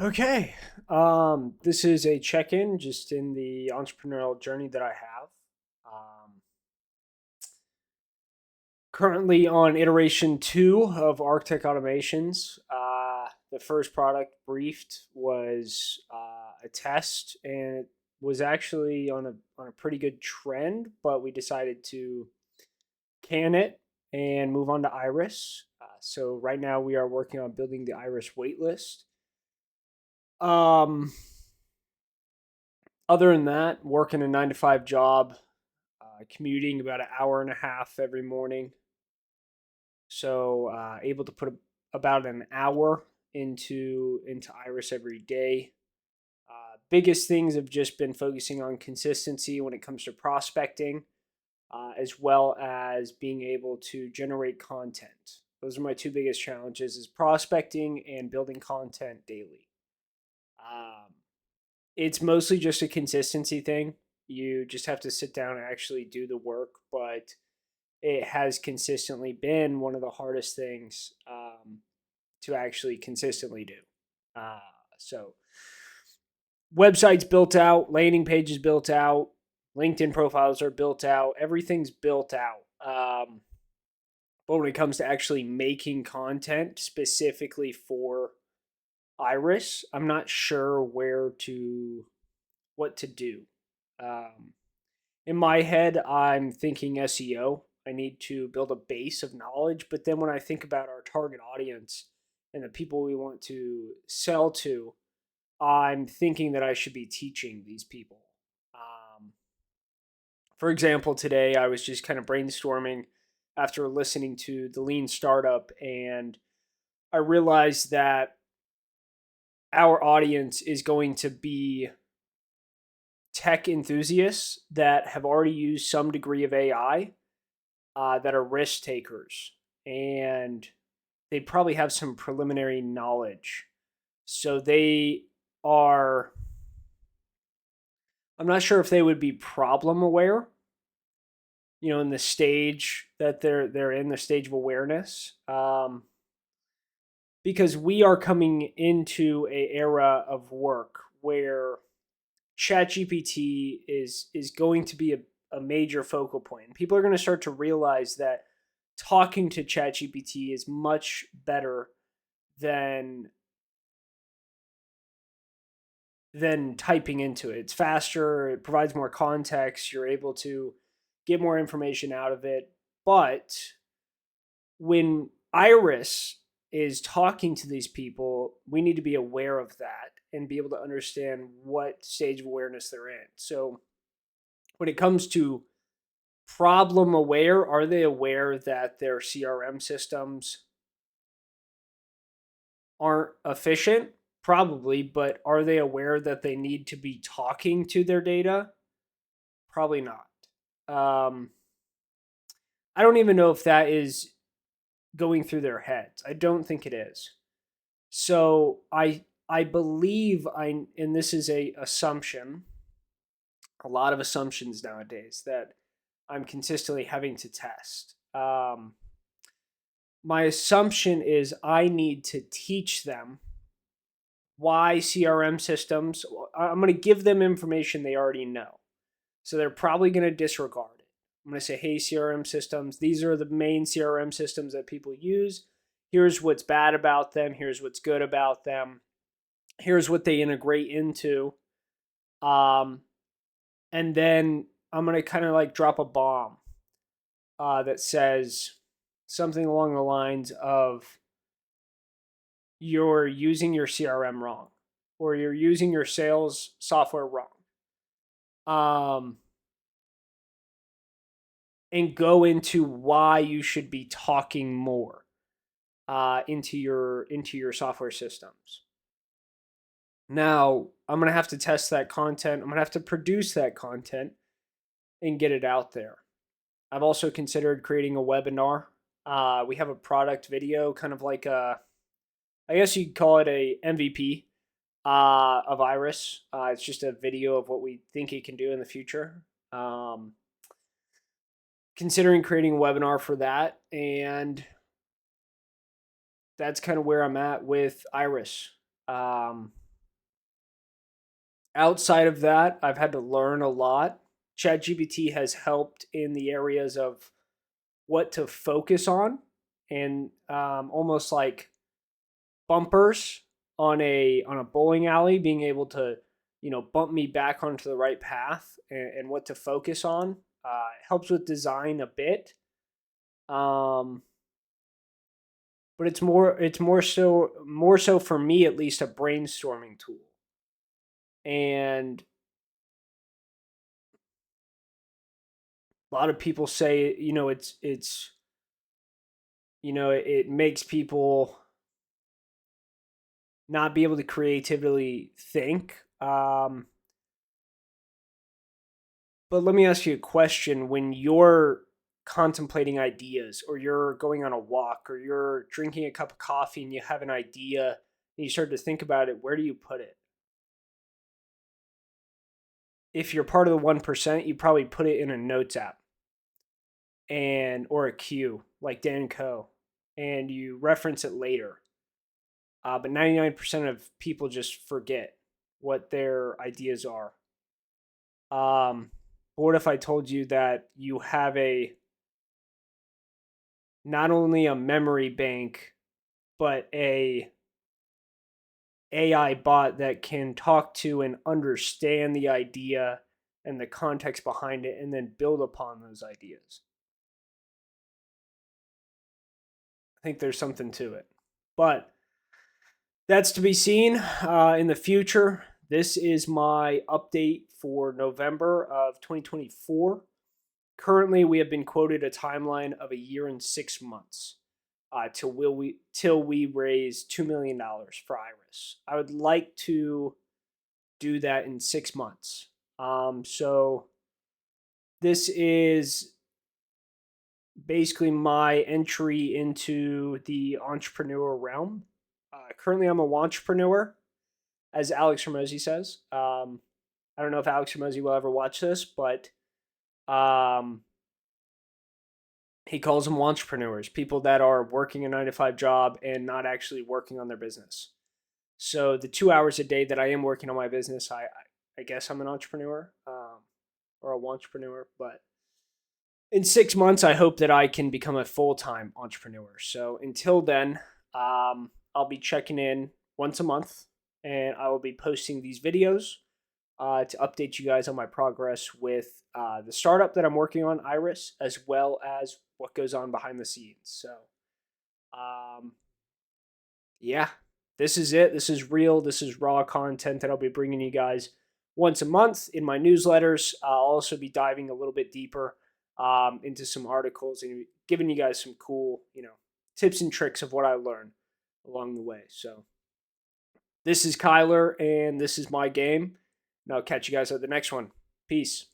Okay. This is a check-in just in the entrepreneurial journey that I have. Um, Currently on iteration 2 of Arctic Automations. The first product briefed was a test, and it was actually on a pretty good trend, but we decided to can it and move on to Iris. So right now we are working on building the Iris waitlist. Um, Other than that, working a 9 to 5 job, commuting about an hour and a half every morning. So able to put about an hour into Iris every day. Biggest things have just been focusing on consistency when it comes to prospecting, as well as being able to generate content. Those are my two biggest challenges: is prospecting and building content daily. Um, it's mostly just a consistency thing. You just have to sit down and actually do the work, but it has consistently been one of the hardest things to actually consistently do. Uh, so, websites built out, landing pages built out, LinkedIn profiles are built out, everything's built out. But when it comes to actually making content specifically for Iris, I'm not sure what to do. Um, in my head, I'm thinking SEO. I need to build a base of knowledge. But then when I think about our target audience and the people we want to sell to, I'm thinking that I should be teaching these people. Um, for example, today I was just kind of brainstorming after listening to the Lean Startup, and I realized that our audience is going to be tech enthusiasts that have already used some degree of AI, that are risk takers, and they probably have some preliminary knowledge. So they are. I'm not sure if they would be problem aware. In the stage that they're in, the stage of awareness, because we are coming into a era of work where ChatGPT is going to be a major focal point. People are going to start to realize that talking to ChatGPT is much better than than typing into it. It's faster, it provides more context, you're able to get more information out of it. But when Iris is talking to these people, we need to be aware of that and be able to understand what stage of awareness they're in. So when it comes to problem aware, are they aware that their CRM systems aren't efficient? Probably, but are they aware that they need to be talking to their data? Probably not. Um, I don't even know if that is going through their heads. I don't think it is. So I believe and this is a assumption, a lot of assumptions nowadays that I'm consistently having to test. My assumption is I need to teach them why CRM systems. I'm going to give them information they already know, so they're probably going to disregard it. I'm going to say, hey, CRM systems, these are the main CRM systems that people use. Here's what's bad about them. Here's what's good about them. Here's what they integrate into. Um, and then I'm going to kind of like drop a bomb that says something along the lines of you're using your CRM wrong or you're using your sales software wrong. Um, and go into why you should be talking more into your software systems. Now, I'm going to have to test that content. I'm going to have to produce that content and get it out there. I've also considered creating a webinar. We have a product video, kind of like I guess you'd call it a MVP of Iris. It's just a video of what we think it can do in the future. Considering creating a webinar for that, and that's kind of where I'm at with Iris. Um, Outside of that, I've had to learn a lot. ChatGPT has helped in the areas of what to focus on, and almost like bumpers on a bowling alley, being able to bump me back onto the right path, and what to focus on. Helps with design a bit, um, but it's more so for me, at least, a brainstorming tool. And a lot of people say, it makes people not be able to creatively think. But let me ask you a question. When you're contemplating ideas, or you're going on a walk, or you're drinking a cup of coffee and you have an idea and you start to think about it, where do you put it? If you're part of the 1%, you probably put it in a notes app, and or a queue like Dan Co. And you reference it later. But 99% of people just forget what their ideas are. But what if I told you that you have a not only a memory bank, but a AI bot that can talk to and understand the idea and the context behind it, and then build upon those ideas? I think there's something to it. But that's to be seen in the future. This is my update for November of 2024. Currently, we have been quoted a timeline of a year and 6 months till we raise $2 million for Iris. I would like to do that in 6 months. So this is basically my entry into the entrepreneur realm. Currently, I'm a wantrepreneur, as Alex Ramosi says. I don't know if Alex Ramosi will ever watch this, but um, he calls them entrepreneurs, people that are working a 9 to 5 job and not actually working on their business. So the 2 hours a day that I am working on my business, I guess I'm an entrepreneur, or a entrepreneur. But in 6 months, I hope that I can become a full-time entrepreneur. So until then, I'll be checking in once a month, and I will be posting these videos to update you guys on my progress with the startup that I'm working on, Iris, as well as what goes on behind the scenes. So, um, yeah, this is it. This is real. This is raw content that I'll be bringing you guys once a month in my newsletters. I'll also be diving a little bit deeper into some articles and giving you guys some cool, tips and tricks of what I learned along the way. So, this is Kyler, and this is my game. And I'll catch you guys at the next one. Peace.